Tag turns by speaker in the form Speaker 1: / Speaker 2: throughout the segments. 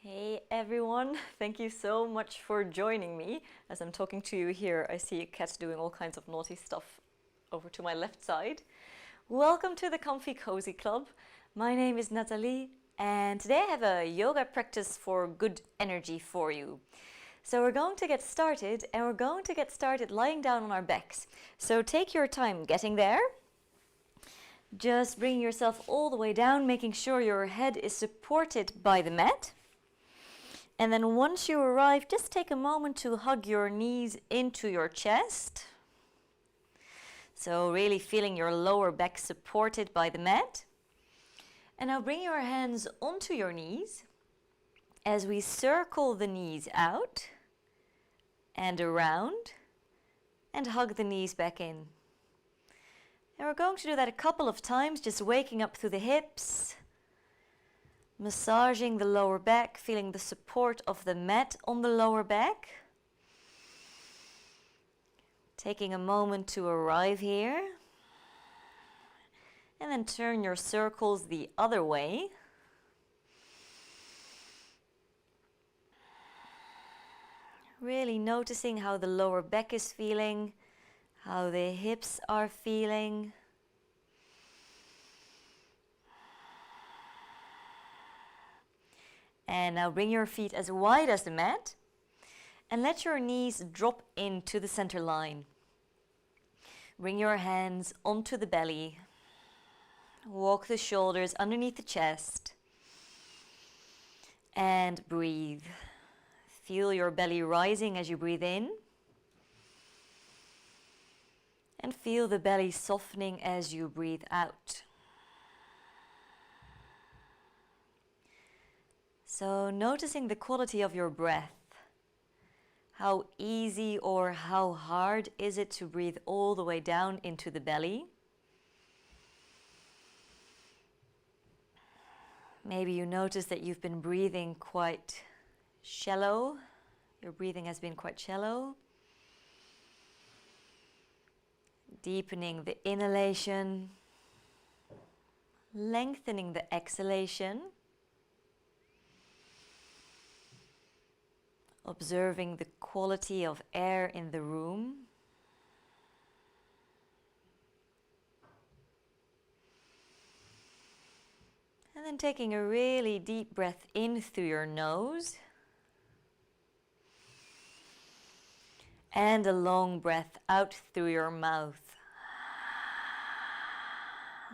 Speaker 1: Hey everyone, thank you so much for joining me. As I'm talking to you here, I see a cat doing all kinds of naughty stuff over to my left side. Welcome to the Comfy Cozy Club. My name is Nathalie and today I have a yoga practice for good energy for you. So we're going to get started and we're going to get started lying down on our backs. So take your time getting there. Just bring yourself all the way down, making sure your head is supported by the mat. And then once you arrive, just take a moment to hug your knees into your chest. So really feeling your lower back supported by the mat. And now bring your hands onto your knees as we circle the knees out and around and hug the knees back in. And we're going to do that a couple of times, just waking up through the hips, massaging the lower back, feeling the support of the mat on the lower back. Taking a moment to arrive here. And then turn your circles the other way. Really noticing how the lower back is feeling, how the hips are feeling. And now bring your feet as wide as the mat and let your knees drop into the center line. Bring your hands onto the belly. Walk the shoulders underneath the chest and breathe. Feel your belly rising as you breathe in and feel the belly softening as you breathe out. So noticing the quality of your breath. How easy or how hard is it to breathe all the way down into the belly? Maybe you notice that you've been breathing quite shallow. Your breathing has been quite shallow. Deepening the inhalation, lengthening the exhalation. Observing the quality of air in the room. And then taking a really deep breath in through your nose. And a long breath out through your mouth.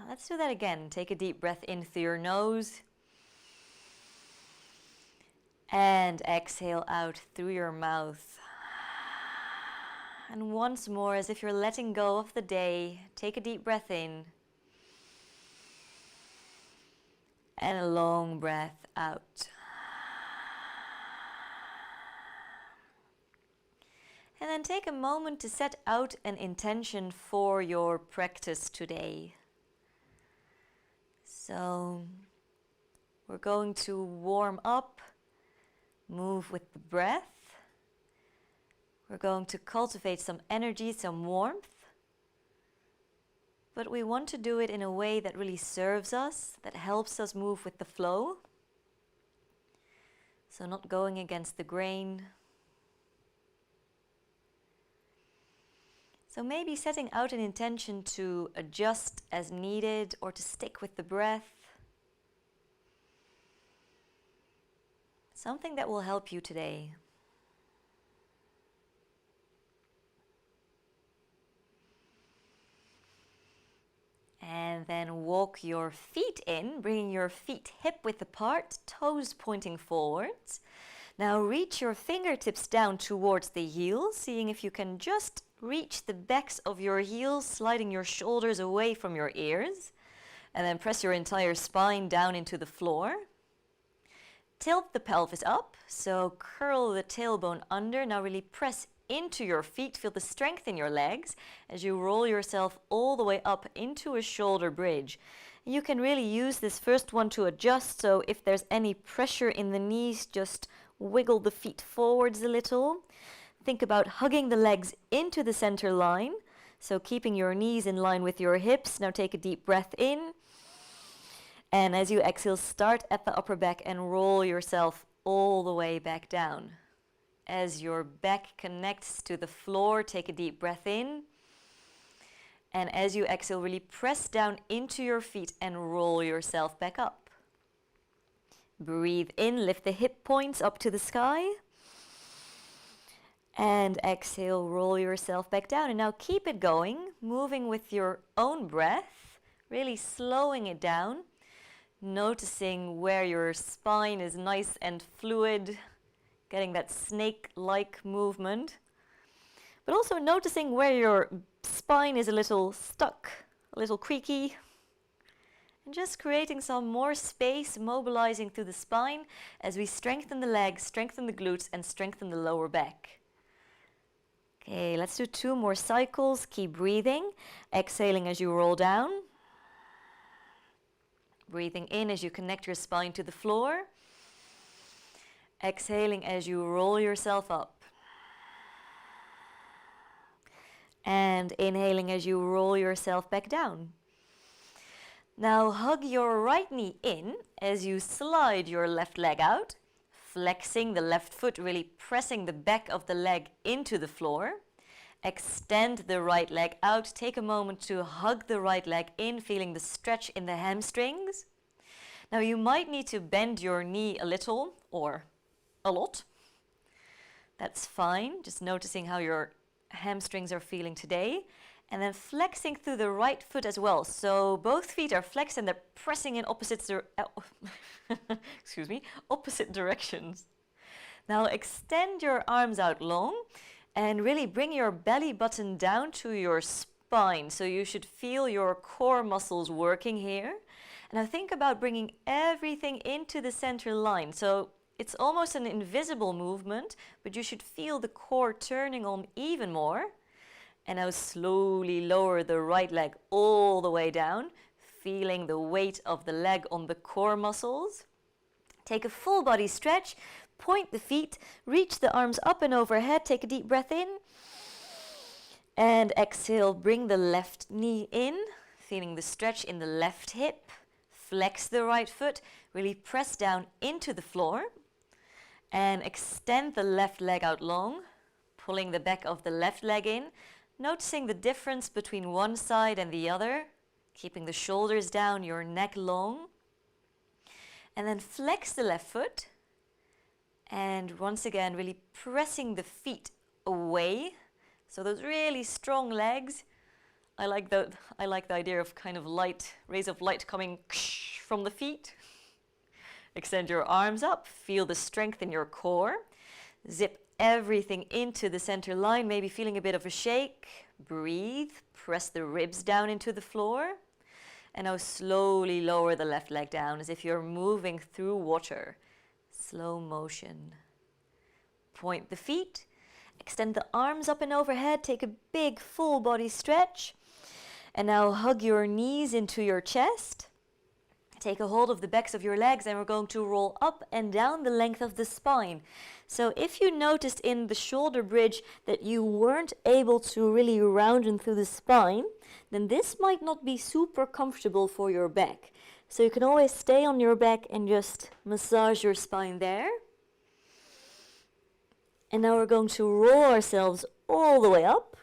Speaker 1: Let's do that again. Take a deep breath in through your nose. And exhale out through your mouth. And once more, as if you're letting go of the day, take a deep breath in. And a long breath out. And then take a moment to set out an intention for your practice today. So, we're going to warm up. Move with the breath. We're going to cultivate some energy, some warmth. But we want to do it in a way that really serves us, that helps us move with the flow. So not going against the grain. So maybe setting out an intention to adjust as needed or to stick with the breath. Something that will help you today. And then walk your feet in, bringing your feet hip width apart, toes pointing forwards. Now reach your fingertips down towards the heels, seeing if you can just reach the backs of your heels, sliding your shoulders away from your ears. And then press your entire spine down into the floor. Tilt the pelvis up, so curl the tailbone under. Now really press into your feet, feel the strength in your legs as you roll yourself all the way up into a shoulder bridge. You can really use this first one to adjust, so if there's any pressure in the knees, just wiggle the feet forwards a little. Think about hugging the legs into the center line, so keeping your knees in line with your hips. Now take a deep breath in. And as you exhale, start at the upper back and roll yourself all the way back down. As your back connects to the floor, take a deep breath in. And as you exhale, really press down into your feet and roll yourself back up. Breathe in, lift the hip points up to the sky. And exhale, roll yourself back down. And now keep it going, moving with your own breath, really slowing it down, noticing where your spine is nice and fluid, getting that snake-like movement, but also noticing where your spine is a little stuck, a little creaky, and just creating some more space, mobilizing through the spine as we strengthen the legs, strengthen the glutes, and strengthen the lower back. Okay, let's do 2 more cycles. Keep breathing, exhaling as you roll down. Breathing in as you connect your spine to the floor. Exhaling as you roll yourself up. And inhaling as you roll yourself back down. Now hug your right knee in as you slide your left leg out, flexing the left foot, really pressing the back of the leg into the floor. Extend the right leg out. Take a moment to hug the right leg in, feeling the stretch in the hamstrings. Now you might need to bend your knee a little or a lot. That's fine. Just noticing how your hamstrings are feeling today. And then flexing through the right foot as well. So both feet are flexed and they're pressing in opposite opposite directions. Now extend your arms out long and really bring your belly button down to your spine. So you should feel your core muscles working here. And now think about bringing everything into the center line. So it's almost an invisible movement, but you should feel the core turning on even more. And now slowly lower the right leg all the way down, feeling the weight of the leg on the core muscles. Take a full body stretch, point the feet, reach the arms up and overhead, take a deep breath in. And exhale, bring the left knee in, feeling the stretch in the left hip. Flex the right foot, really press down into the floor. And extend the left leg out long, pulling the back of the left leg in. Noticing the difference between one side and the other, keeping the shoulders down, your neck long. And then flex the left foot. And once again, really pressing the feet away. So those really strong legs. I like the idea of kind of light, rays of light coming from the feet. Extend your arms up, feel the strength in your core. Zip everything into the center line, maybe feeling a bit of a shake. Breathe, press the ribs down into the floor. And now slowly lower the left leg down as if you're moving through water. Slow motion. Point the feet, extend the arms up and overhead, take a big full body stretch. And now hug your knees into your chest. Take a hold of the backs of your legs and we're going to roll up and down the length of the spine. So if you noticed in the shoulder bridge that you weren't able to really round through the spine, then this might not be super comfortable for your back. So you can always stay on your back and just massage your spine there. And now we're going to roll ourselves all the way up.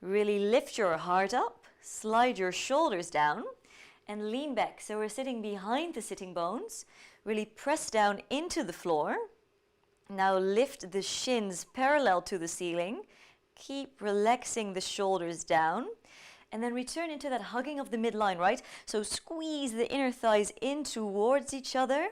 Speaker 1: Really lift your heart up, slide your shoulders down. And lean back. So we're sitting behind the sitting bones. Really press down into the floor. Now lift the shins parallel to the ceiling. Keep relaxing the shoulders down. And then return into that hugging of the midline, right? So squeeze the inner thighs in towards each other.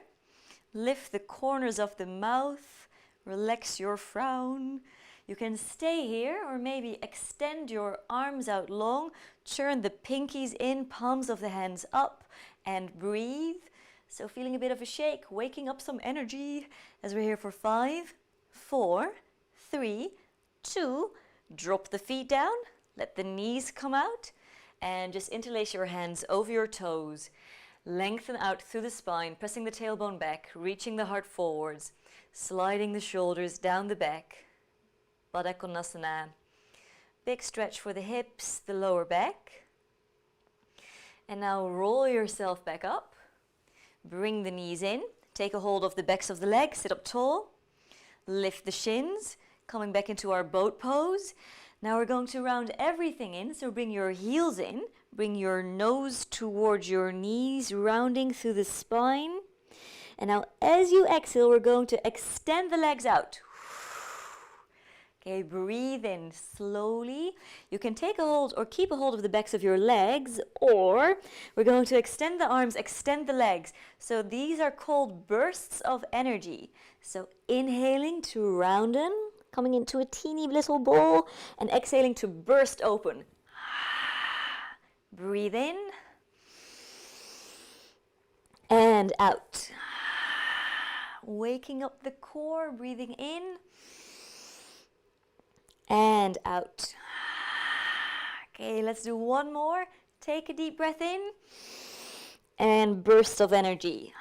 Speaker 1: Lift the corners of the mouth. Relax your frown. You can stay here or maybe extend your arms out long. Turn the pinkies in, palms of the hands up and breathe. So feeling a bit of a shake, waking up some energy as we're here for 5, 4, 3, 2. Drop the feet down, let the knees come out and just interlace your hands over your toes. Lengthen out through the spine, pressing the tailbone back, reaching the heart forwards, sliding the shoulders down the back. Baddha Konasana. Big stretch for the hips, the lower back. And now roll yourself back up. Bring the knees in. Take a hold of the backs of the legs, sit up tall, lift the shins, coming back into our boat pose. Now we're going to round everything in, so bring your heels in, bring your nose towards your knees, rounding through the spine. And now as you exhale, we're going to extend the legs out. Okay, breathe in slowly. You can take a hold or keep a hold of the backs of your legs, or we're going to extend the arms, extend the legs. So these are called bursts of energy. So inhaling to roundin, coming into a teeny little ball, and exhaling to burst open. Breathe in and out. Waking up the core, breathing in and out. Okay, let's do one more. Take a deep breath in and burst of energy.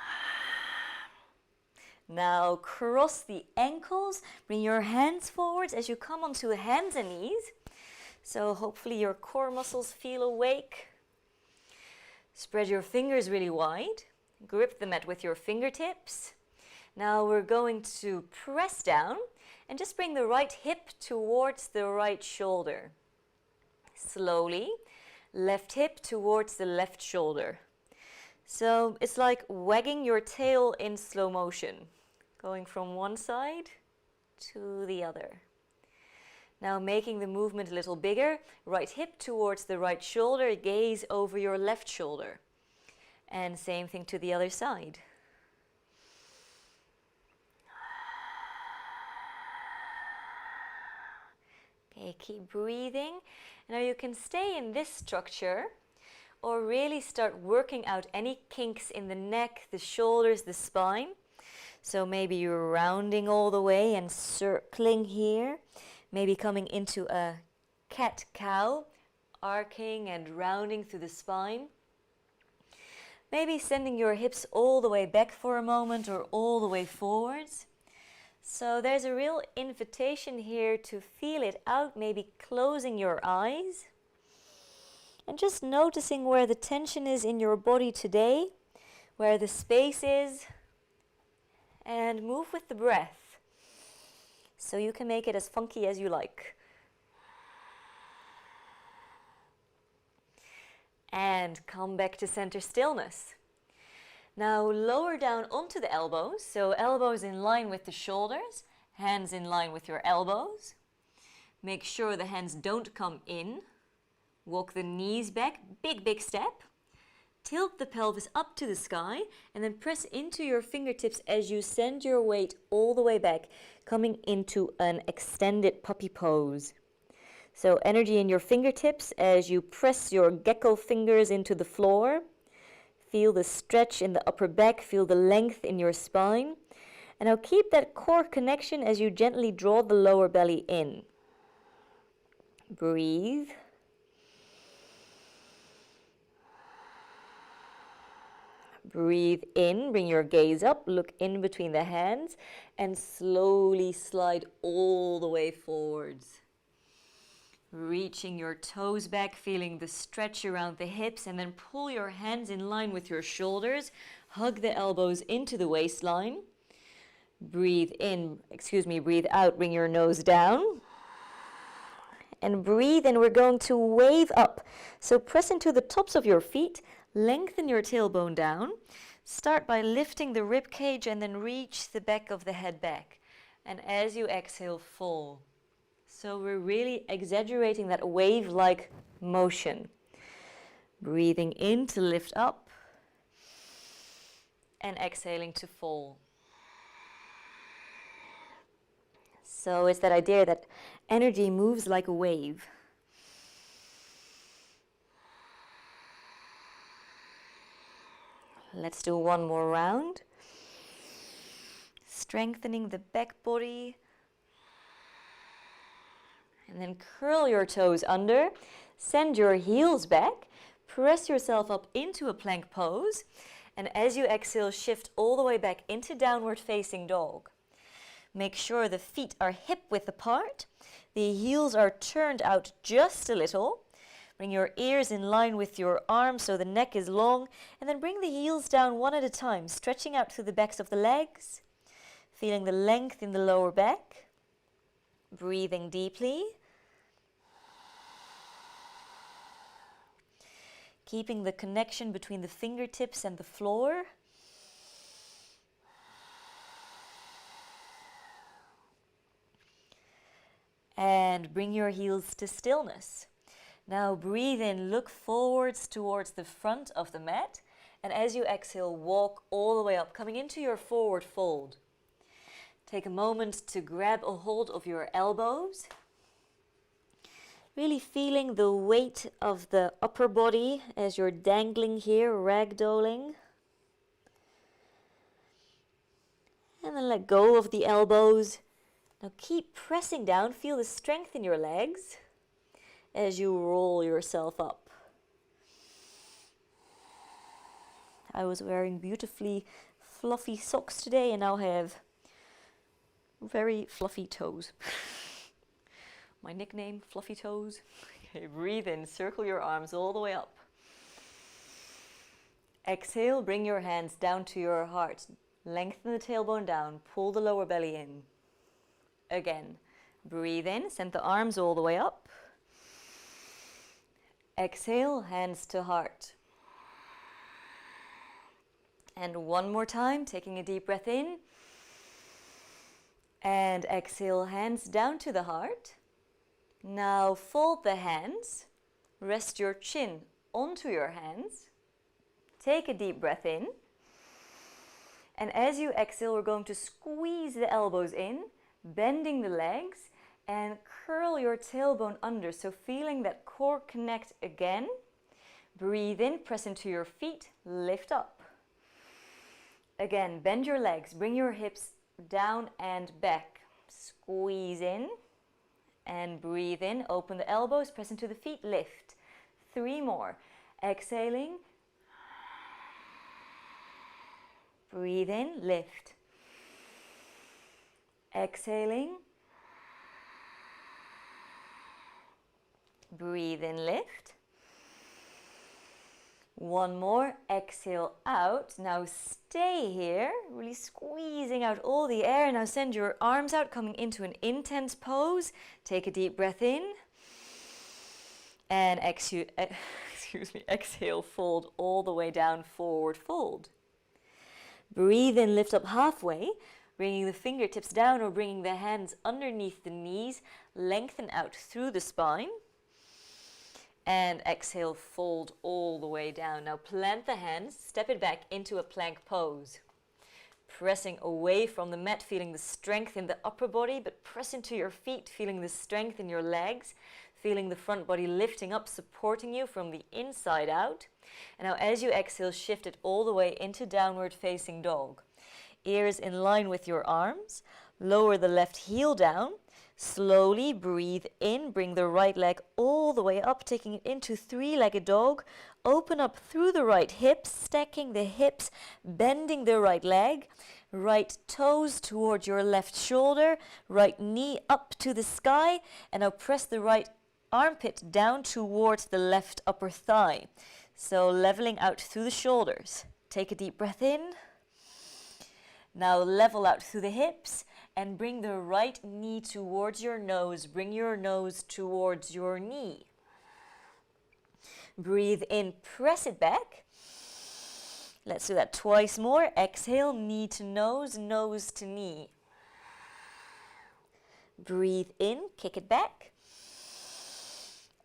Speaker 1: Now cross the ankles, bring your hands forwards as you come onto hands and knees. So hopefully your core muscles feel awake. Spread your fingers really wide. Grip the mat with your fingertips. Now we're going to press down and just bring the right hip towards the right shoulder. Slowly, left hip towards the left shoulder. So it's like wagging your tail in slow motion, going from one side to the other. Now making the movement a little bigger, right hip towards the right shoulder, gaze over your left shoulder. And same thing to the other side. Okay, keep breathing. Now you can stay in this structure or really start working out any kinks in the neck, the shoulders, the spine. So maybe you're rounding all the way and circling here. Maybe coming into a cat-cow, arcing and rounding through the spine. Maybe sending your hips all the way back for a moment or all the way forwards. So there's a real invitation here to feel it out, maybe closing your eyes. And just noticing where the tension is in your body today, where the space is, and move with the breath. So you can make it as funky as you like. And come back to center stillness. Now lower down onto the elbows, so elbows in line with the shoulders, hands in line with your elbows. Make sure the hands don't come in. Walk the knees back, big step. Tilt the pelvis up to the sky and then press into your fingertips as you send your weight all the way back, coming into an extended puppy pose. So energy in your fingertips as you press your gecko fingers into the floor. Feel the stretch in the upper back, feel the length in your spine. And now keep that core connection as you gently draw the lower belly in. Breathe. Breathe in, bring your gaze up, look in between the hands, and slowly slide all the way forwards. Reaching your toes back, feeling the stretch around the hips, and then pull your hands in line with your shoulders. Hug the elbows into the waistline. Breathe out, bring your nose down. And breathe, and we're going to wave up. So press into the tops of your feet, lengthen your tailbone down. Start by lifting the rib cage and then reach the back of the head back. And as you exhale, fall. So we're really exaggerating that wave-like motion. Breathing in to lift up and exhaling to fall. So it's that idea that energy moves like a wave. Let's do one more round. Strengthening the back body. And then curl your toes under, send your heels back, press yourself up into a plank pose, and as you exhale, shift all the way back into downward facing dog. Make sure the feet are hip width apart, the heels are turned out just a little. Bring your ears in line with your arms so the neck is long, and then bring the heels down one at a time, stretching out through the backs of the legs, feeling the length in the lower back, breathing deeply, keeping the connection between the fingertips and the floor. And bring your heels to stillness. Now breathe in, look forwards towards the front of the mat. And as you exhale, walk all the way up, coming into your forward fold. Take a moment to grab a hold of your elbows. Really feeling the weight of the upper body as you're dangling here, ragdolling. And then let go of the elbows. Now keep pressing down, feel the strength in your legs as you roll yourself up. I was wearing beautifully fluffy socks today and now I have very fluffy toes. My nickname, Fluffy Toes. Okay, breathe in, circle your arms all the way up. Exhale, bring your hands down to your heart. Lengthen the tailbone down, pull the lower belly in. Again, breathe in, send the arms all the way up. Exhale, hands to heart. And one more time, taking a deep breath in. And exhale, hands down to the heart. Now fold the hands, rest your chin onto your hands. Take a deep breath in. And as you exhale, we're going to squeeze the elbows in, bending the legs, and curl your tailbone under. So feeling that core connect again. Breathe in, press into your feet, lift up. Again, bend your legs, bring your hips down and back. Squeeze in and breathe in. Open the elbows, press into the feet, lift. 3 more. Exhaling. Breathe in, lift. Exhaling. Breathe in, lift. 1 more, exhale out. Now stay here, really squeezing out all the air. Now send your arms out, coming into an intense pose. Take a deep breath in. And exhale, fold all the way down, forward fold. Breathe in, lift up halfway, bringing the fingertips down or bringing the hands underneath the knees. Lengthen out through the spine. And exhale, fold all the way down. Now plant the hands, step it back into a plank pose. Pressing away from the mat, feeling the strength in the upper body, but press into your feet, feeling the strength in your legs, feeling the front body lifting up, supporting you from the inside out. And now as you exhale, shift it all the way into downward facing dog. Ears in line with your arms. Lower the left heel down. Slowly breathe in, bring the right leg all the way up, taking it into 3-legged dog. Open up through the right hips, stacking the hips, bending the right leg. Right toes towards your left shoulder, right knee up to the sky. And now press the right armpit down towards the left upper thigh. So leveling out through the shoulders. Take a deep breath in. Now level out through the hips. And bring the right knee towards your nose. Bring your nose towards your knee. Breathe in, press it back. Let's do that twice more. Exhale, knee to nose knee. Breathe in, kick it back.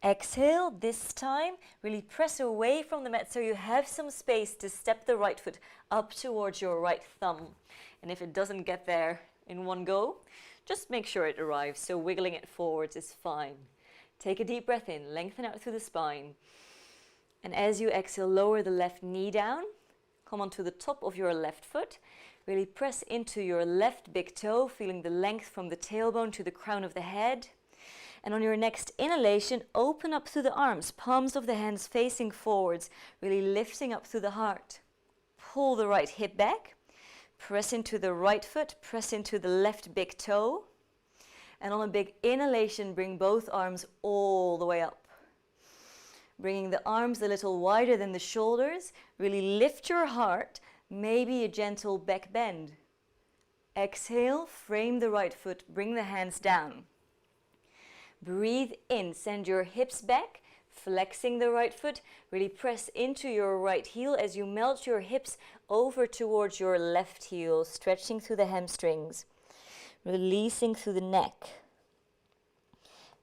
Speaker 1: Exhale, this time, really press away from the mat so you have some space to step the right foot up towards your right thumb. And if it doesn't get there in one go, just make sure it arrives, so wiggling it forwards is fine. Take a deep breath in, lengthen out through the spine. And as you exhale, lower the left knee down, come onto the top of your left foot, really press into your left big toe, feeling the length from the tailbone to the crown of the head. And on your next inhalation, open up through the arms, palms of the hands facing forwards, really lifting up through the heart. Pull the right hip back. Press into the right foot, press into the left big toe. And on a big inhalation, bring both arms all the way up. Bringing the arms a little wider than the shoulders. Really lift your heart, maybe a gentle back bend. Exhale, frame the right foot, bring the hands down. Breathe in, send your hips back, flexing the right foot. Really press into your right heel as you melt your hips over towards your left heel, stretching through the hamstrings, releasing through the neck.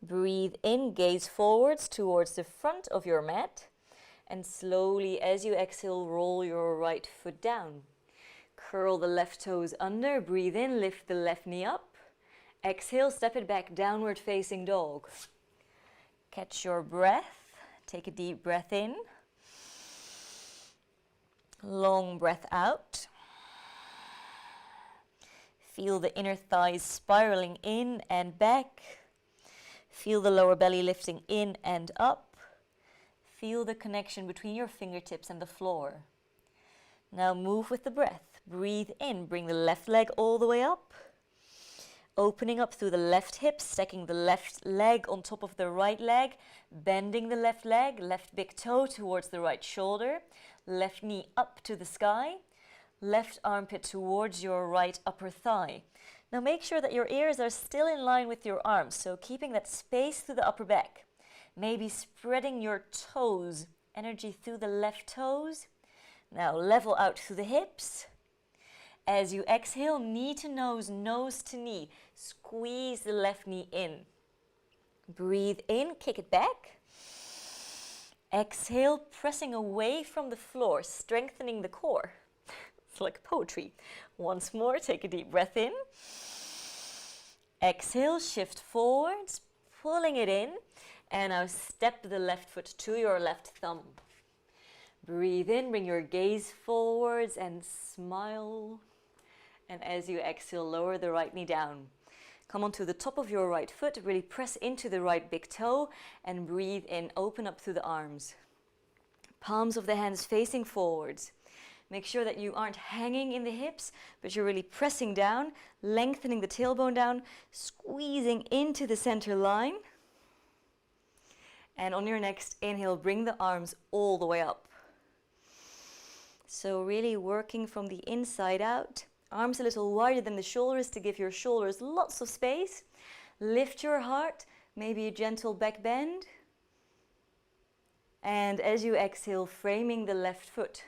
Speaker 1: Breathe in, gaze forwards towards the front of your mat, and slowly as you exhale, roll your right foot down. Curl the left toes under, breathe in, lift the left knee up. Exhale, step it back, downward facing dog. Catch your breath, take a deep breath in. Long breath out. Feel the inner thighs spiraling in and back. Feel the lower belly lifting in and up. Feel the connection between your fingertips and the floor. Now move with the breath. Breathe in, bring the left leg all the way up. Opening up through the left hip, stacking the left leg on top of the right leg, bending the left leg, left big toe towards the right shoulder, left knee up to the sky, left armpit towards your right upper thigh. Now make sure that your ears are still in line with your arms, so keeping that space through the upper back. Maybe spreading your toes, energy through the left toes. Now level out through the hips. As you exhale, knee to nose to knee. Squeeze the left knee in. Breathe in, kick it back. Exhale, pressing away from the floor, strengthening the core. It's like poetry. Once more, take a deep breath in. Exhale, shift forwards, pulling it in. And now step the left foot to your left thumb. Breathe in, bring your gaze forwards and smile. And as you exhale, lower the right knee down. Come onto the top of your right foot, really press into the right big toe and breathe in, open up through the arms. Palms of the hands facing forwards. Make sure that you aren't hanging in the hips, but you're really pressing down, lengthening the tailbone down, squeezing into the center line. And on your next inhale, bring the arms all the way up. So really working from the inside out. Arms a little wider than the shoulders to give your shoulders lots of space. Lift your heart, maybe a gentle back bend. And as you exhale, framing the left foot.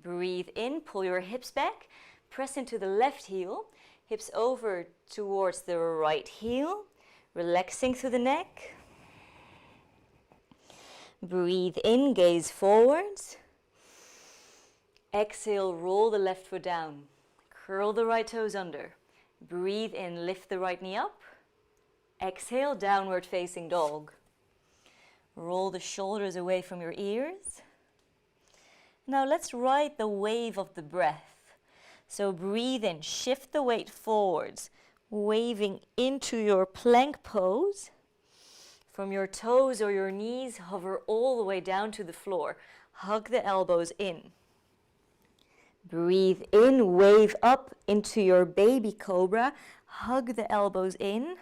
Speaker 1: Breathe in, pull your hips back, press into the left heel, hips over towards the right heel, relaxing through the neck. Breathe in, gaze forwards. Exhale, roll the left foot down. Curl the right toes under. Breathe in, lift the right knee up. Exhale, downward facing dog. Roll the shoulders away from your ears. Now let's ride the wave of the breath. So breathe in, shift the weight forwards, waving into your plank pose. From your toes or your knees, hover all the way down to the floor. Hug the elbows in. Breathe in, wave up into your baby cobra. Hug the elbows in.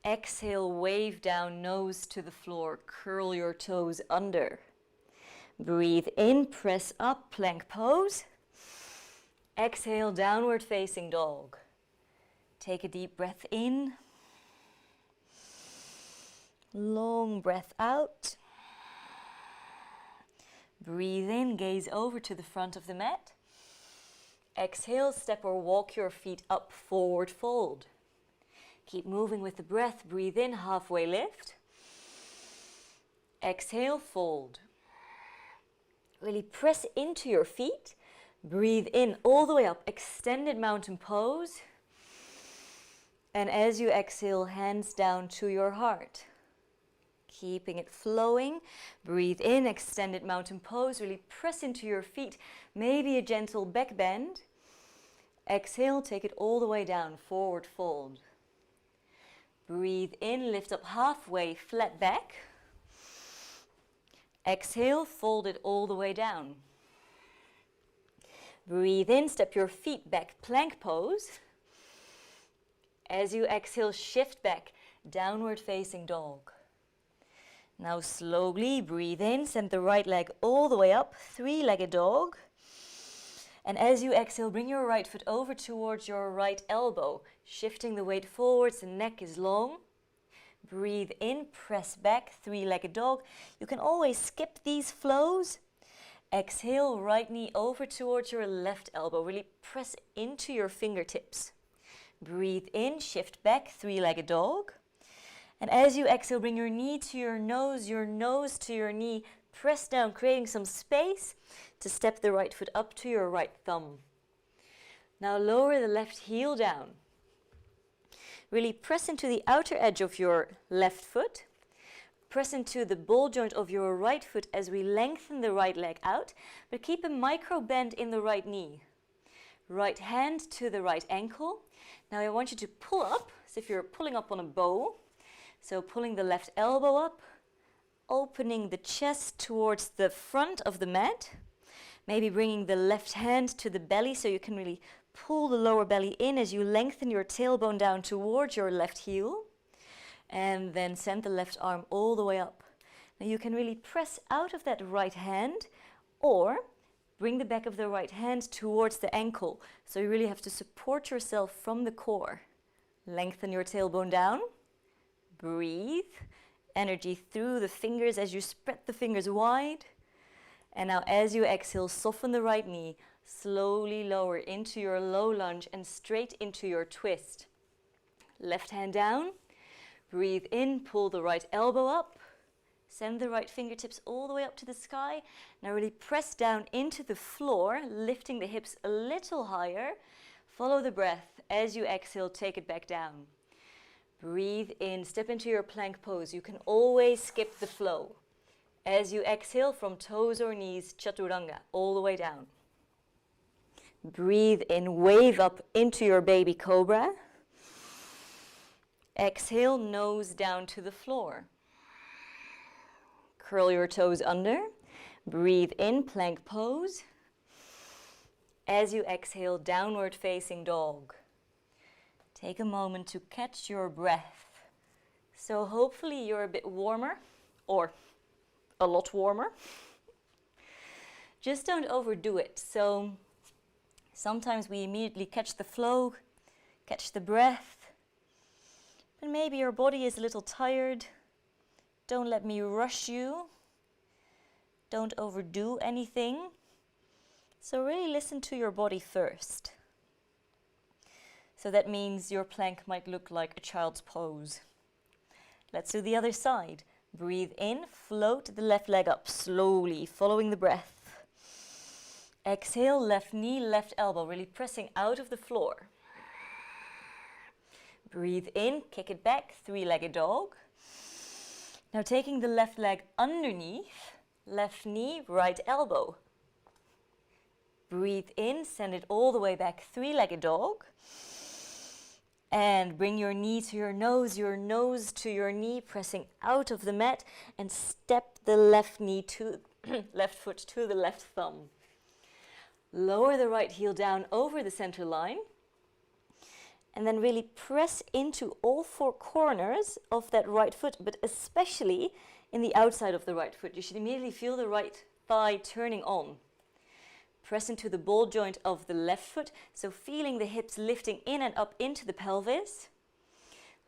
Speaker 1: Exhale, wave down, nose to the floor. Curl your toes under. Breathe in, press up, plank pose. Exhale, downward facing dog. Take a deep breath in. Long breath out. Breathe in, gaze over to the front of the mat. Exhale, step or walk your feet up, forward fold. Keep moving with the breath. Breathe in, halfway lift. Exhale, fold. Really press into your feet. Breathe in all the way up, extended mountain pose. And as you exhale, hands down to your heart. Keeping it flowing. Breathe in, extended mountain pose. Really press into your feet. Maybe a gentle back bend. Exhale, take it all the way down, forward fold. Breathe in, lift up halfway, flat back. Exhale, fold it all the way down. Breathe in, step your feet back, plank pose. As you exhale, shift back, downward facing dog. Now slowly breathe in, send the right leg all the way up, three-legged dog. And as you exhale, bring your right foot over towards your right elbow, shifting the weight forwards, the neck is long. Breathe in, press back, three-legged dog. You can always skip these flows. Exhale, right knee over towards your left elbow. Really press into your fingertips. Breathe in, shift back, three-legged dog. And as you exhale, bring your knee to your nose to your knee. Press down, creating some space to step the right foot up to your right thumb. Now lower the left heel down. Really press into the outer edge of your left foot. Press into the ball joint of your right foot as we lengthen the right leg out, but keep a micro bend in the right knee. Right hand to the right ankle. Now I want you to pull up, as if you're pulling up on a bow. So pulling the left elbow up, opening the chest towards the front of the mat. Maybe bringing the left hand to the belly so you can really pull the lower belly in as you lengthen your tailbone down towards your left heel. And then send the left arm all the way up. Now you can really press out of that right hand or bring the back of the right hand towards the ankle. So you really have to support yourself from the core. Lengthen your tailbone down. Breathe. Energy through the fingers as you spread the fingers wide. And now as you exhale, soften the right knee. Slowly lower into your low lunge and straight into your twist. Left hand down. Breathe in, pull the right elbow up. Send the right fingertips all the way up to the sky. Now really press down into the floor, lifting the hips a little higher. Follow the breath. As you exhale, take it back down. Breathe in, step into your plank pose. You can always skip the flow. As you exhale from toes or knees, chaturanga, all the way down. Breathe in, wave up into your baby cobra. Exhale, nose down to the floor. Curl your toes under. Breathe in, plank pose. As you exhale, downward facing dog. Take a moment to catch your breath. So hopefully you're a bit warmer, or a lot warmer. Just don't overdo it. So sometimes we immediately catch the flow, catch the breath, but maybe your body is a little tired. Don't let me rush you. Don't overdo anything. So really listen to your body first. So that means your plank might look like a child's pose. Let's do the other side. Breathe in, float the left leg up slowly, following the breath. Exhale, left knee, left elbow, really pressing out of the floor. Breathe in, kick it back, three-legged dog. Now taking the left leg underneath, left knee, right elbow. Breathe in, send it all the way back, three-legged dog. And bring your knee to your nose to your knee, pressing out of the mat, and step the left knee to left foot to the left thumb. Lower the right heel down over the center line, and then really press into all four corners of that right foot, but especially in the outside of the right foot. You should immediately feel the right thigh turning on. Press into the ball joint of the left foot, so feeling the hips lifting in and up into the pelvis.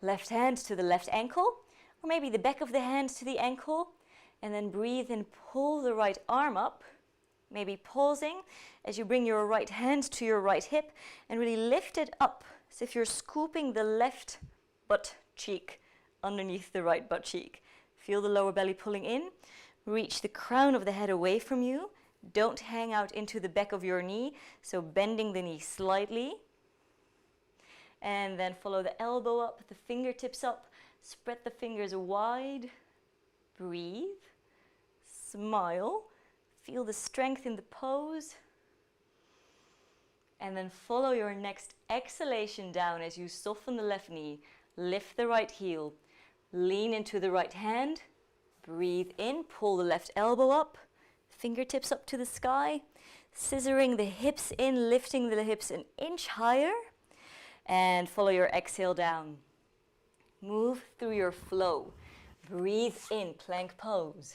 Speaker 1: Left hand to the left ankle, or maybe the back of the hand to the ankle, and then breathe and pull the right arm up, maybe pausing as you bring your right hand to your right hip and really lift it up as if you're scooping the left butt cheek underneath the right butt cheek. Feel the lower belly pulling in. Reach the crown of the head away from you. Don't hang out into the back of your knee, so bending the knee slightly. And then follow the elbow up, the fingertips up, spread the fingers wide. Breathe, smile, feel the strength in the pose. And then follow your next exhalation down as you soften the left knee, lift the right heel, lean into the right hand. Breathe in, pull the left elbow up. Fingertips up to the sky, scissoring the hips in, lifting the hips an inch higher, and follow your exhale down. Move through your flow. Breathe in, plank pose.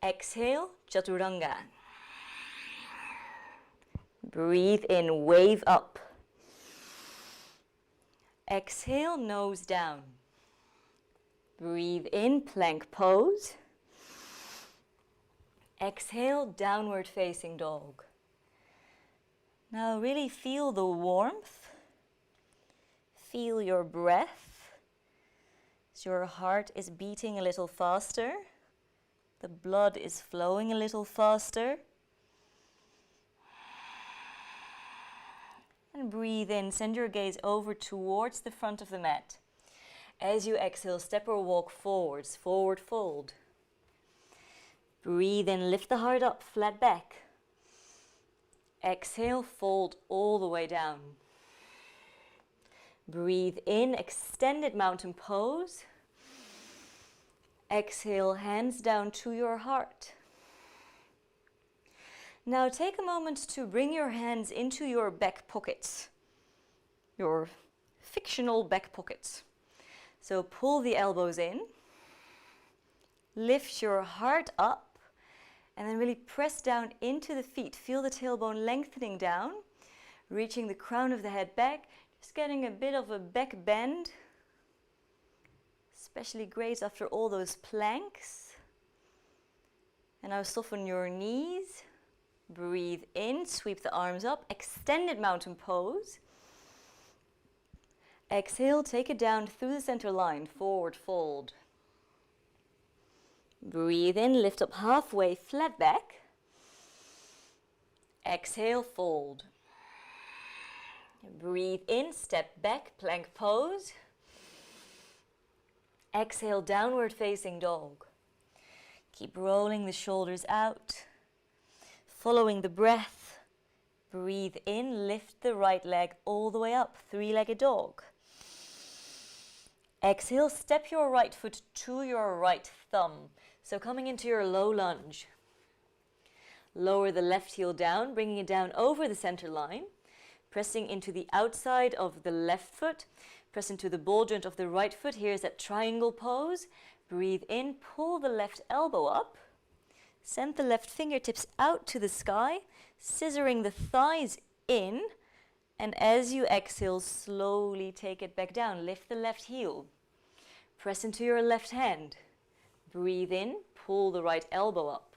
Speaker 1: Exhale, chaturanga. Breathe in, wave up. Exhale, nose down. Breathe in, plank pose. Exhale, downward facing dog. Now really feel the warmth. Feel your breath. As your heart is beating a little faster. The blood is flowing a little faster. And breathe in, send your gaze over towards the front of the mat. As you exhale, step or walk forwards, forward fold. Breathe in, lift the heart up, flat back. Exhale, fold all the way down. Breathe in, extended mountain pose. Exhale, hands down to your heart. Now take a moment to bring your hands into your back pockets, your fictional back pockets. So pull the elbows in, lift your heart up, and then really press down into the feet. Feel the tailbone lengthening down, reaching the crown of the head back, just getting a bit of a back bend. Especially great after all those planks. And now soften your knees. Breathe in, sweep the arms up, extended mountain pose. Exhale, take it down through the center line, forward fold. Breathe in, lift up halfway, flat back. Exhale, fold. Breathe in, step back, plank pose. Exhale, downward facing dog. Keep rolling the shoulders out. Following the breath, breathe in, lift the right leg all the way up, three-legged dog. Exhale, step your right foot to your right thumb. So coming into your low lunge. Lower the left heel down, bringing it down over the center line. Pressing into the outside of the left foot. Press into the ball joint of the right foot. Here's that triangle pose. Breathe in, pull the left elbow up. Send the left fingertips out to the sky, scissoring the thighs in. And as you exhale, slowly take it back down. Lift the left heel. Press into your left hand. Breathe in, pull the right elbow up.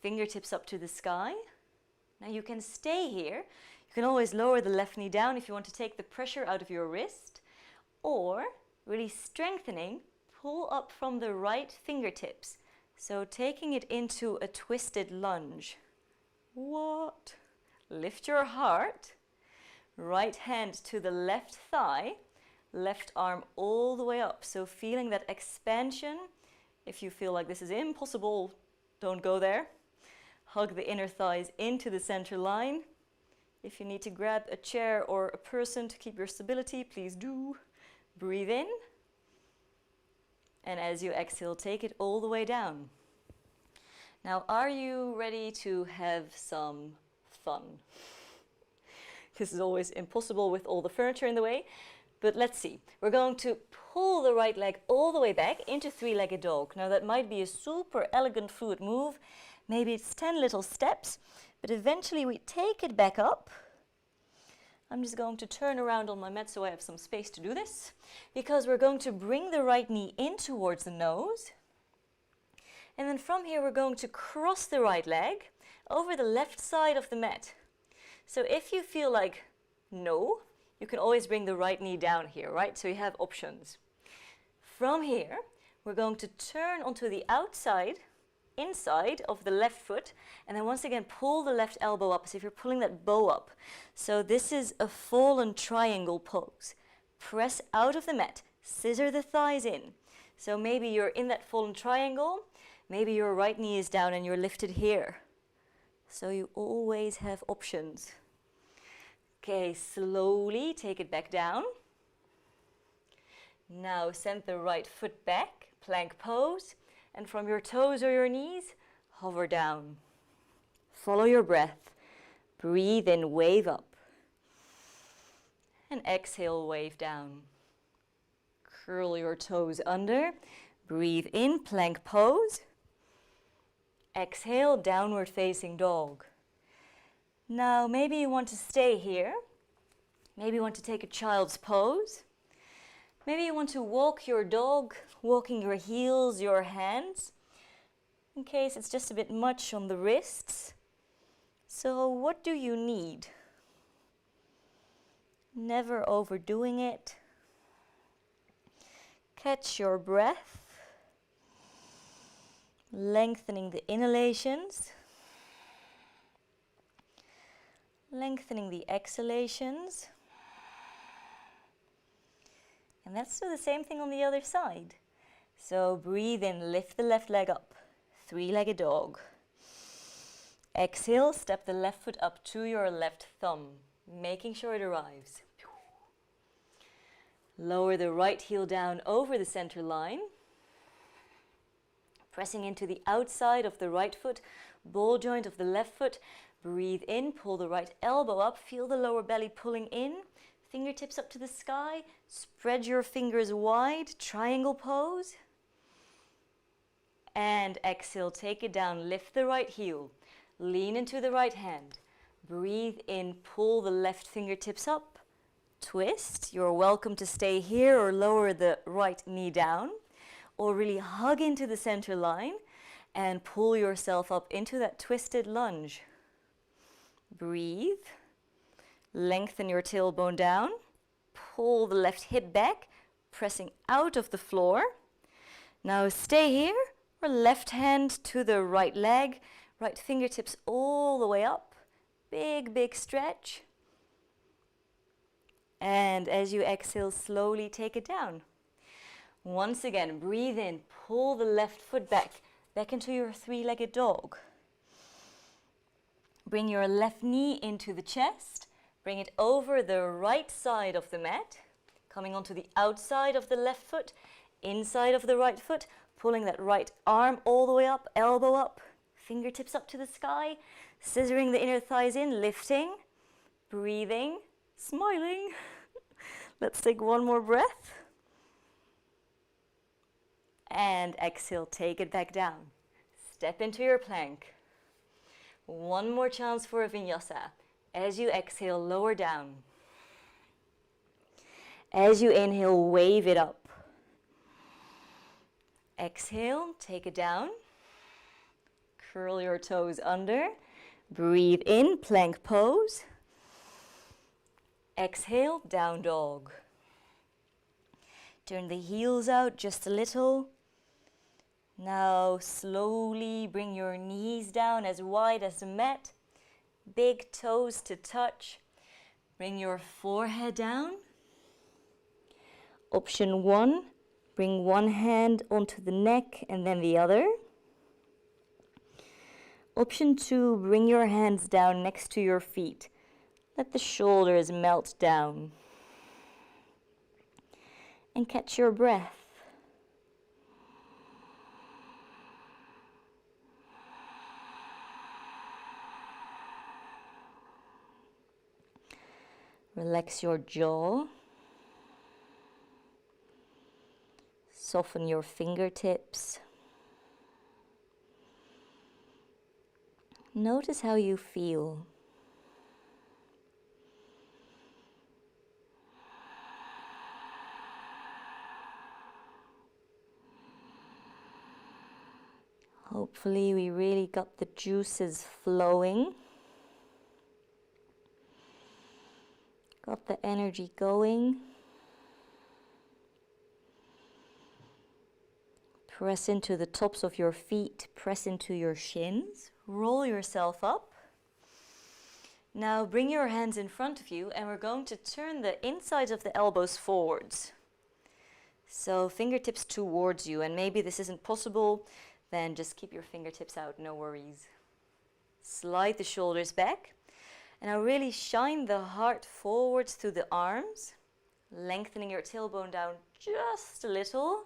Speaker 1: Fingertips up to the sky. Now you can stay here. You can always lower the left knee down if you want to take the pressure out of your wrist. Or, really strengthening, pull up from the right fingertips. So taking it into a twisted lunge. What? Lift your heart. Right hand to the left thigh. Left arm all the way up. So feeling that expansion. If you feel like this is impossible, don't go there. Hug the inner thighs into the center line. If you need to grab a chair or a person to keep your stability, please do. Breathe in. And as you exhale, take it all the way down. Now, are you ready to have some fun? This is always impossible with all the furniture in the way, but let's see. We're going to pull the right leg all the way back into three-legged dog. Now, that might be a super elegant fluid move. Maybe it's 10 little steps, but eventually we take it back up. I'm just going to turn around on my mat so I have some space to do this, because we're going to bring the right knee in towards the nose. And then from here we're going to cross the right leg over the left side of the mat. So if you feel like no, you can always bring the right knee down here, right? So you have options. From here, we're going to turn onto the outside, inside of the left foot, and then once again pull the left elbow up as if you're pulling that bow up. So this is a fallen triangle pose. Press out of the mat, scissor the thighs in. So maybe you're in that fallen triangle, maybe your right knee is down and you're lifted here. So you always have options. Okay, slowly take it back down. Now send the right foot back, plank pose. And from your toes or your knees, hover down. Follow your breath. Breathe in, wave up. And exhale, wave down. Curl your toes under. Breathe in, plank pose. Exhale, downward facing dog. Now maybe you want to stay here. Maybe you want to take a child's pose. Maybe you want to walk your dog, walking your heels, your hands, in case it's just a bit much on the wrists. So what do you need? Never overdoing it. Catch your breath. Lengthening the inhalations. Lengthening the exhalations. And let's do the same thing on the other side. So breathe in, lift the left leg up. Three-legged dog. Exhale, step the left foot up to your left thumb, making sure it arrives. Lower the right heel down over the center line. Pressing into the outside of the right foot, ball joint of the left foot. Breathe in, pull the right elbow up, feel the lower belly pulling in. Fingertips up to the sky, spread your fingers wide, triangle pose. And exhale, take it down, lift the right heel, lean into the right hand. Breathe in, pull the left fingertips up, twist. You're welcome to stay here or lower the right knee down, or really hug into the center line and pull yourself up into that twisted lunge. Breathe. Lengthen your tailbone down. Pull the left hip back, pressing out of the floor. Now stay here, or left hand to the right leg, right fingertips all the way up. Big, big stretch. And as you exhale, slowly take it down. Once again, breathe in, pull the left foot back into your three-legged dog. Bring your left knee into the chest. Bring it over the right side of the mat, coming onto the outside of the left foot, inside of the right foot, pulling that right arm all the way up, elbow up, fingertips up to the sky, scissoring the inner thighs in, lifting, breathing, smiling. Let's take one more breath. And exhale, take it back down. Step into your plank. One more chance for a vinyasa. As you exhale, lower down. As you inhale, wave it up. Exhale, take it down. Curl your toes under. Breathe in, plank pose. Exhale, down dog. Turn the heels out just a little. Now slowly bring your knees down as wide as the mat. Big toes to touch. Bring your forehead down. Option 1, bring one hand onto the neck and then the other. Option 2, bring your hands down next to your feet. Let the shoulders melt down. And catch your breath. Relax your jaw. Soften your fingertips. Notice how you feel. Hopefully we really got the juices flowing. Got the energy going. Press into the tops of your feet, press into your shins, roll yourself up. Now bring your hands in front of you and we're going to turn the insides of the elbows forwards. So fingertips towards you, and maybe this isn't possible, then just keep your fingertips out, no worries. Slide the shoulders back. And now really shine the heart forwards through the arms, lengthening your tailbone down just a little.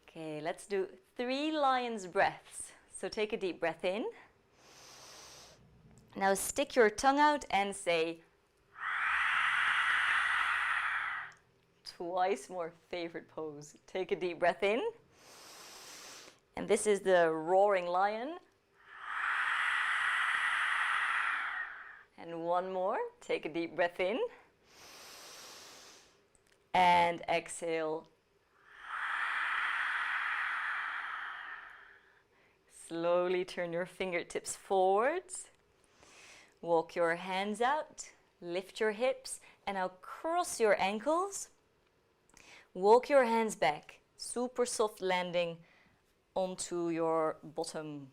Speaker 1: Okay, let's do 3 lion's breaths. So take a deep breath in. Now stick your tongue out and say twice more, favorite pose. Take a deep breath in. And this is the roaring lion. And one more, take a deep breath in. And exhale. Slowly turn your fingertips forwards. Walk your hands out, lift your hips, and now cross your ankles. Walk your hands back, super soft landing onto your bottom.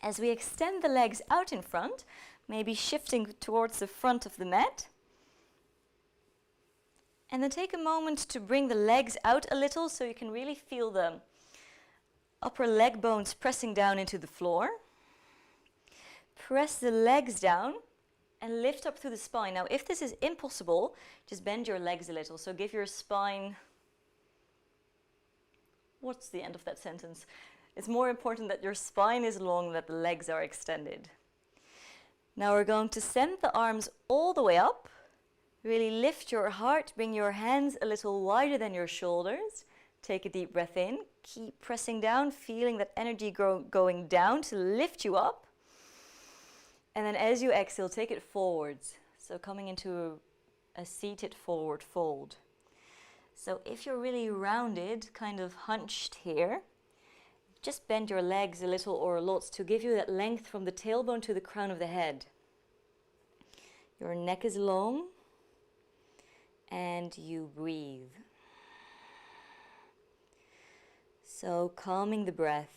Speaker 1: As we extend the legs out in front, maybe shifting towards the front of the mat. And then take a moment to bring the legs out a little so you can really feel the upper leg bones pressing down into the floor. Press the legs down and lift up through the spine. Now, if this is impossible, just bend your legs a little. So give your spine... What's the end of that sentence? It's more important that your spine is long, that the legs are extended. Now we're going to send the arms all the way up. Really lift your heart, bring your hands a little wider than your shoulders. Take a deep breath in, keep pressing down, feeling that energy going down to lift you up. And then as you exhale, take it forwards. So coming into a seated forward fold. So if you're really rounded, kind of hunched here, just bend your legs a little or a lot to give you that length from the tailbone to the crown of the head. Your neck is long and you breathe. So calming the breath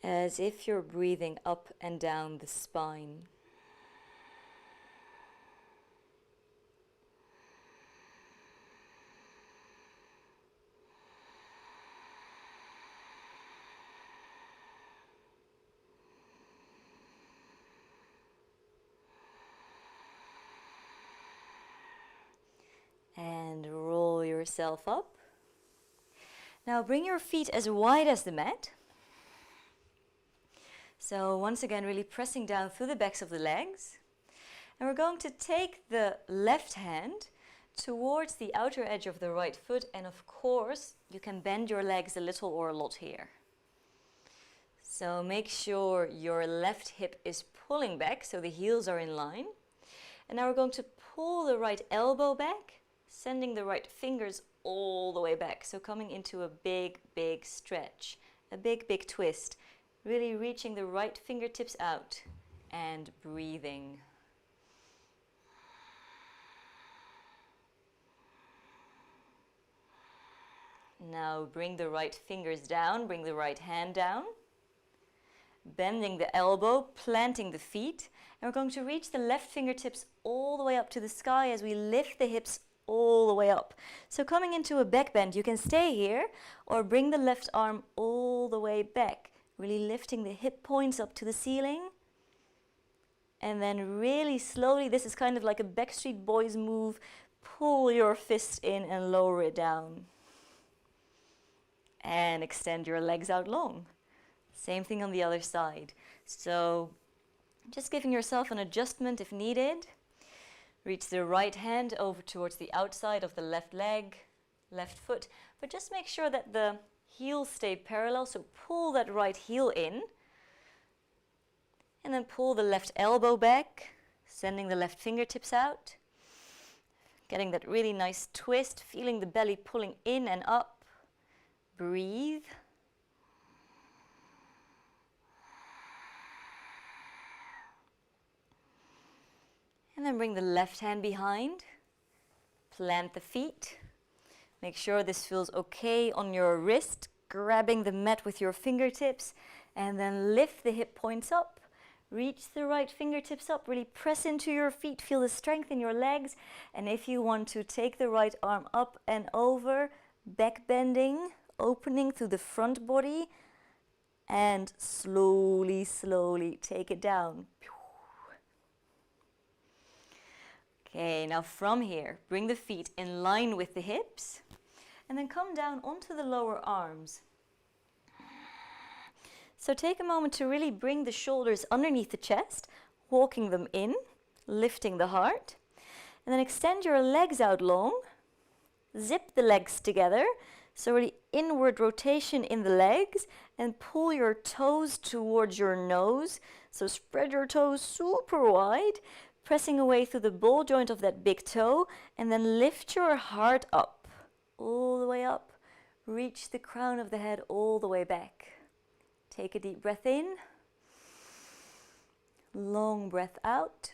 Speaker 1: as if you're breathing up and down the spine. And roll yourself up. Now bring your feet as wide as the mat. So once again, really pressing down through the backs of the legs. And we're going to take the left hand towards the outer edge of the right foot. And of course, you can bend your legs a little or a lot here. So make sure your left hip is pulling back so the heels are in line. And now we're going to pull the right elbow back, sending the right fingers all the way back. So coming into a big, big stretch, a big, big twist. Really reaching the right fingertips out and breathing. Now bring the right fingers down, bring the right hand down. Bending the elbow, planting the feet. And we're going to reach the left fingertips all the way up to the sky as we lift the hips all the way up. So coming into a back bend, you can stay here or bring the left arm all the way back. Really lifting the hip points up to the ceiling. And then really slowly, this is kind of like a Backstreet Boys move, pull your fist in and lower it down. And extend your legs out long. Same thing on the other side. So just giving yourself an adjustment if needed. Reach the right hand over towards the outside of the left leg, left foot, but just make sure that the heels stay parallel, so pull that right heel in, and then pull the left elbow back, sending the left fingertips out, getting that really nice twist, feeling the belly pulling in and up. Breathe. And then bring the left hand behind, plant the feet. Make sure this feels okay on your wrist, grabbing the mat with your fingertips, and then lift the hip points up. Reach the right fingertips up, really press into your feet, feel the strength in your legs. And if you want to, take the right arm up and over, back bending, opening through the front body, and slowly, slowly take it down. Okay, now from here, bring the feet in line with the hips and then come down onto the lower arms. So take a moment to really bring the shoulders underneath the chest, walking them in, lifting the heart. And then extend your legs out long. Zip the legs together. So really inward rotation in the legs and pull your toes towards your nose. So spread your toes super wide, pressing away through the ball joint of that big toe, and then lift your heart up, all the way up. Reach the crown of the head all the way back. Take a deep breath in. Long breath out.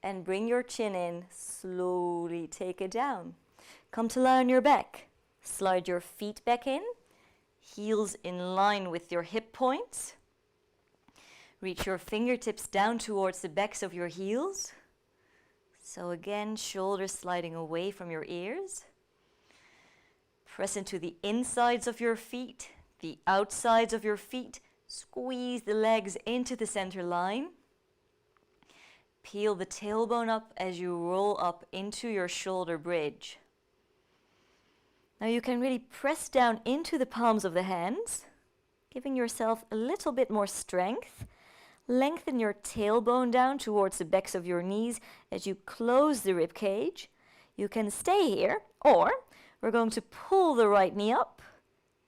Speaker 1: And bring your chin in. Slowly take it down. Come to lie on your back. Slide your feet back in. Heels in line with your hip points. Reach your fingertips down towards the backs of your heels. So again, shoulders sliding away from your ears. Press into the insides of your feet, the outsides of your feet. Squeeze the legs into the center line. Peel the tailbone up as you roll up into your shoulder bridge. Now you can really press down into the palms of the hands, giving yourself a little bit more strength. Lengthen your tailbone down towards the backs of your knees as you close the rib cage. You can stay here, or we're going to pull the right knee up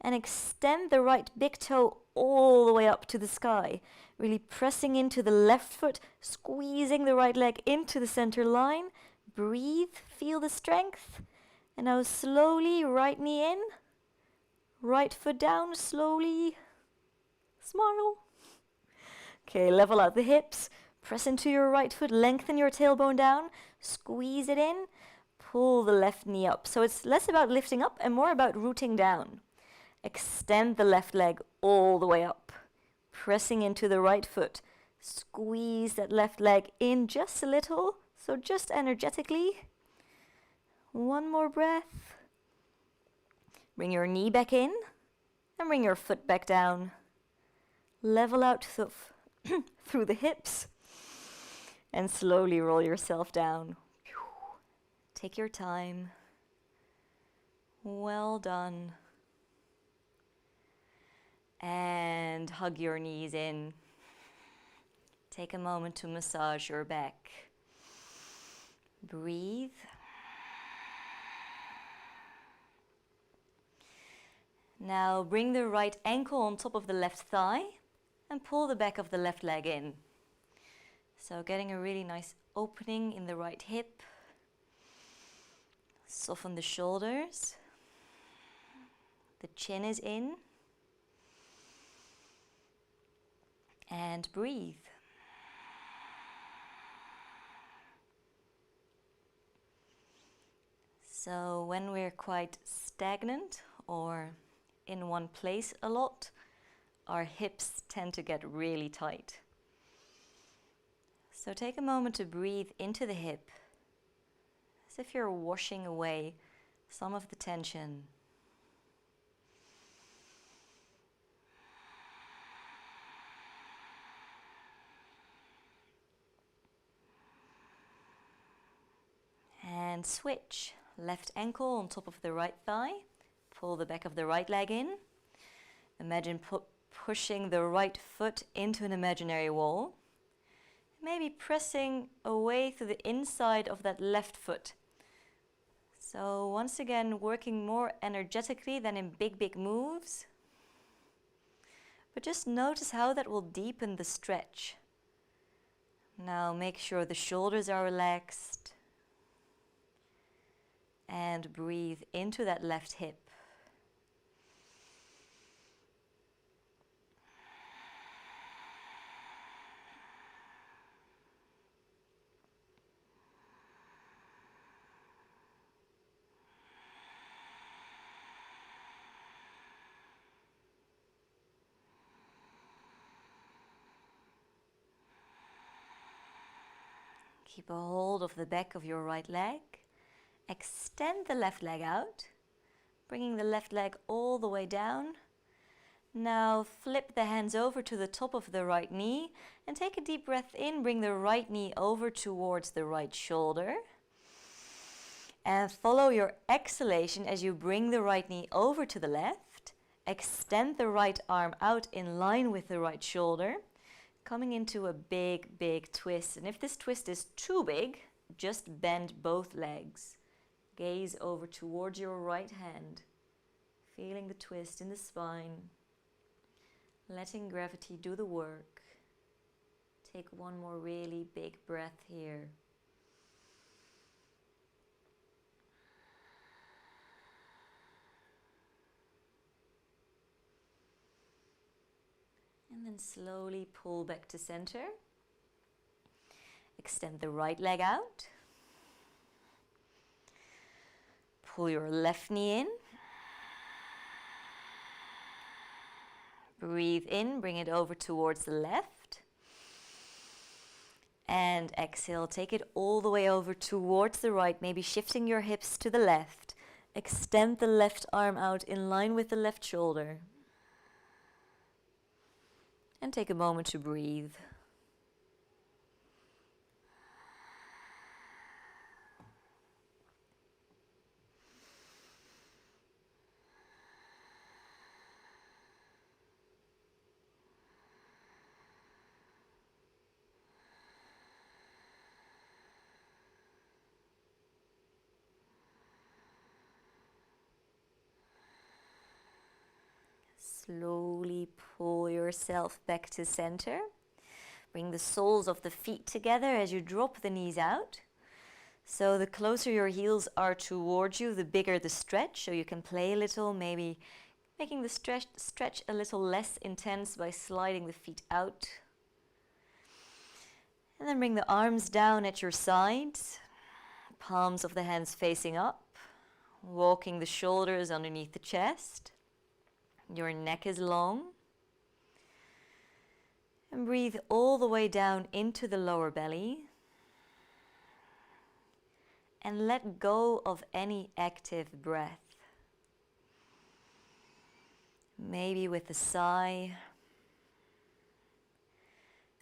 Speaker 1: and extend the right big toe all the way up to the sky. Really pressing into the left foot, squeezing the right leg into the center line. Breathe, feel the strength. And now slowly, right knee in, right foot down, slowly. Smile. Okay, level out the hips. Press into your right foot, lengthen your tailbone down, squeeze it in, pull the left knee up. So it's less about lifting up and more about rooting down. Extend the left leg all the way up, pressing into the right foot. Squeeze that left leg in just a little, so just energetically. One more breath. Bring your knee back in and bring your foot back down. Level out through the hips and slowly roll yourself down. Take your time. Well done. And hug your knees in. Take a moment to massage your back. Breathe. Now bring the right ankle on top of the left thigh and pull the back of the left leg in. So getting a really nice opening in the right hip. Soften the shoulders. The chin is in. And breathe. So when we're quite stagnant or in one place a lot, our hips tend to get really tight. So take a moment to breathe into the hip, as if you're washing away some of the tension. And switch. Left ankle on top of the right thigh. Pull the back of the right leg in. Imagine pushing the right foot into an imaginary wall. Maybe pressing away through the inside of that left foot. So once again, working more energetically than in big moves. But just notice how that will deepen the stretch. Now make sure the shoulders are relaxed. And breathe into that left hip. Keep a hold of the back of your right leg. Extend the left leg out, bringing the left leg all the way down. Now flip the hands over to the top of the right knee and take a deep breath in. Bring the right knee over towards the right shoulder. And follow your exhalation as you bring the right knee over to the left. Extend the right arm out in line with the right shoulder. coming into a big, big twist. And if this twist is too big, just bend both legs. Gaze over towards your right hand, feeling the twist in the spine, letting gravity do the work. Take one more really big breath here. And then slowly pull back to center. Extend the right leg out. Pull your left knee in. Breathe in, bring it over towards the left. And exhale, take it all the way over towards the right, maybe shifting your hips to the left. Extend the left arm out in line with the left shoulder. And take a moment to breathe. Slowly pull yourself back to center. Bring the soles of the feet together as you drop the knees out. So the closer your heels are towards you, the bigger the stretch. So you can play a little, maybe making the stretch a little less intense by sliding the feet out. And then bring the arms down at your sides, palms of the hands facing up, walking the shoulders underneath the chest. Your neck is long. And breathe all the way down into the lower belly. And let go of any active breath. Maybe with a sigh.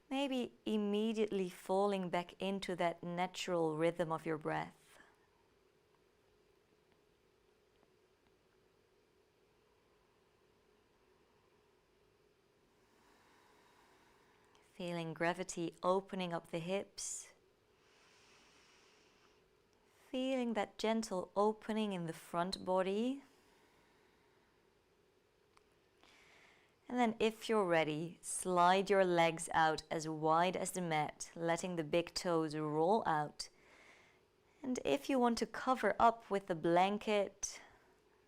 Speaker 1: Maybe immediately falling back into that natural rhythm of your breath. Feeling gravity opening up the hips. Feeling that gentle opening in the front body. And then if you're ready, slide your legs out as wide as the mat, letting the big toes roll out. And if you want to cover up with a blanket,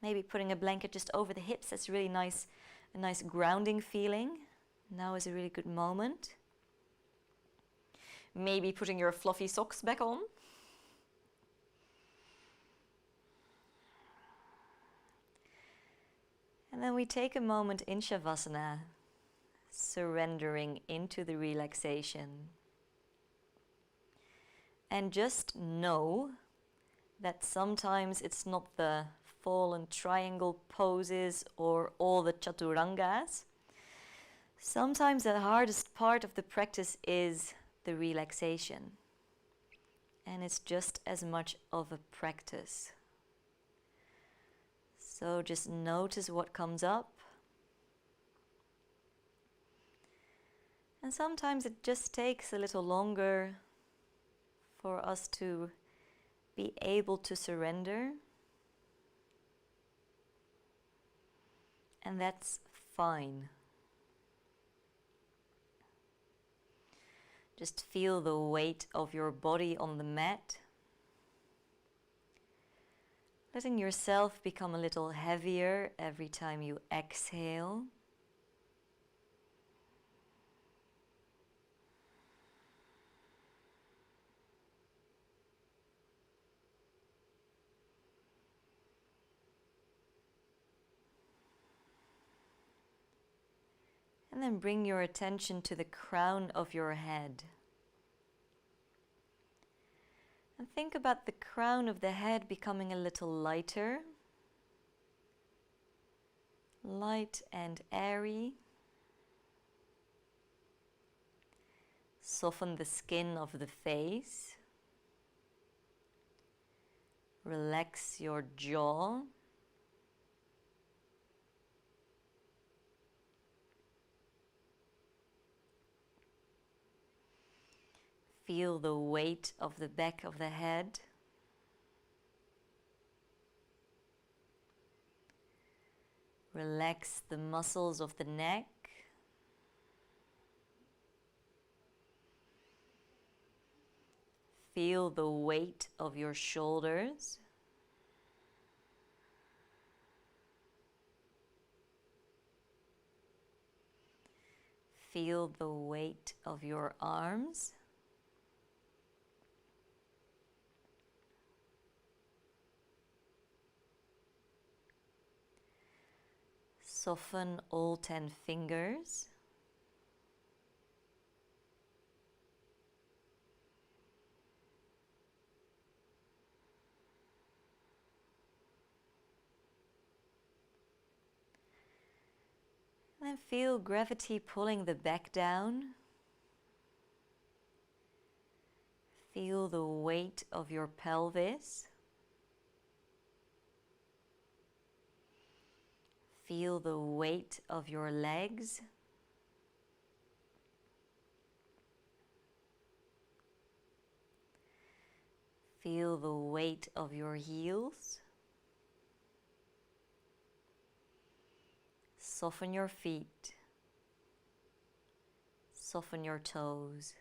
Speaker 1: maybe putting a blanket just over the hips, that's really nice, a nice grounding feeling. Now is a really good moment. Maybe putting your fluffy socks back on. And then we take a moment in Shavasana, surrendering into the relaxation. And just know that sometimes it's not the fallen triangle poses or all the chaturangas. Sometimes the hardest part of the practice is the relaxation. And it's just as much of a practice. So just notice what comes up. And sometimes it just takes a little longer for us to be able to surrender. And that's fine. Just feel the weight of your body on the mat. Letting yourself become a little heavier every time you exhale. And then bring your attention to the crown of your head. And think about the crown of the head becoming a little lighter. Light and airy. Soften the skin of the face. Relax your jaw. Feel the weight of the back of the head. Relax the muscles of the neck. Feel the weight of your shoulders. Feel the weight of your arms. Soften all 10 fingers. And feel gravity pulling the back down. Feel the weight of your pelvis. Feel the weight of your legs. Feel the weight of your heels. Soften your feet. Soften your toes.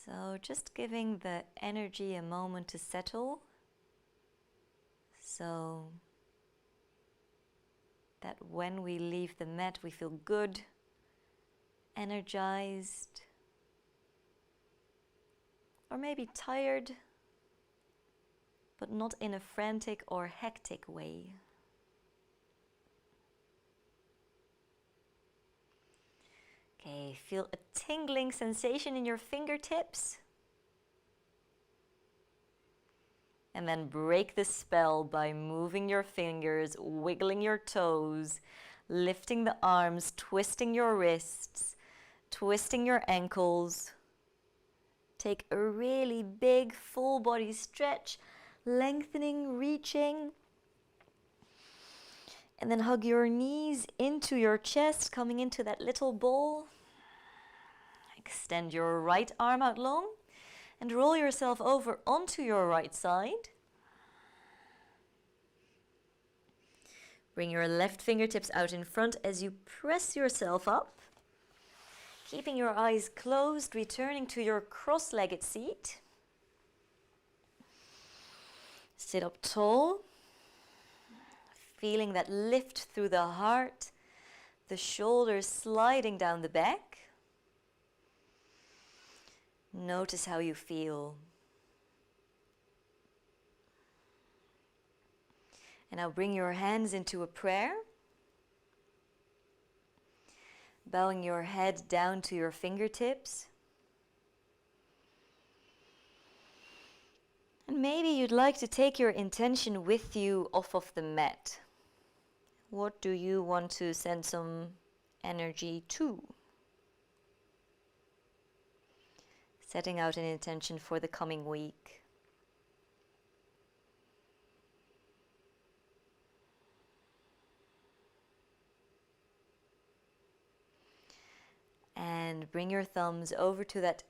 Speaker 1: So just giving the energy a moment to settle, so that when we leave the mat we feel good, energized, or maybe tired, but not in a frantic or hectic way. Okay, feel a tingling sensation in your fingertips. And then break the spell by moving your fingers, wiggling your toes, lifting the arms, twisting your wrists, twisting your ankles. Take a really big full body stretch, lengthening, reaching. And then hug your knees into your chest, coming into that little ball. Extend your right arm out long and roll yourself over onto your right side. Bring your left fingertips out in front as you press yourself up. Keeping your eyes closed, returning to your cross-legged seat. Sit up tall, feeling that lift through the heart, the shoulders sliding down the back. Notice how you feel. And now bring your hands into a prayer. Bowing your head down to your fingertips. And maybe you'd like to take your intention with you off of the mat. What do you want to send some energy to? Setting out an intention for the coming week. And bring your thumbs over to that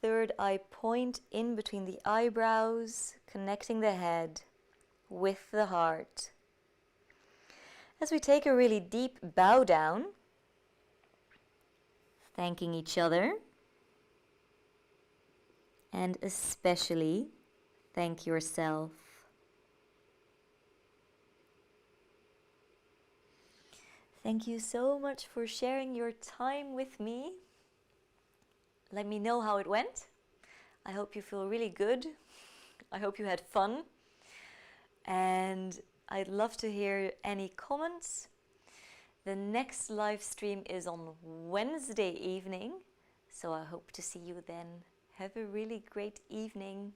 Speaker 1: third eye point in between the eyebrows, connecting the head with the heart. As we take a really deep bow down, thanking each other. And especially thank yourself. Thank you so much for sharing your time with me. Let me know how it went. I hope you feel really good. I hope you had fun. And I'd love to hear any comments. The next live stream is on Wednesday evening, so I hope to see you then. Have a really great evening.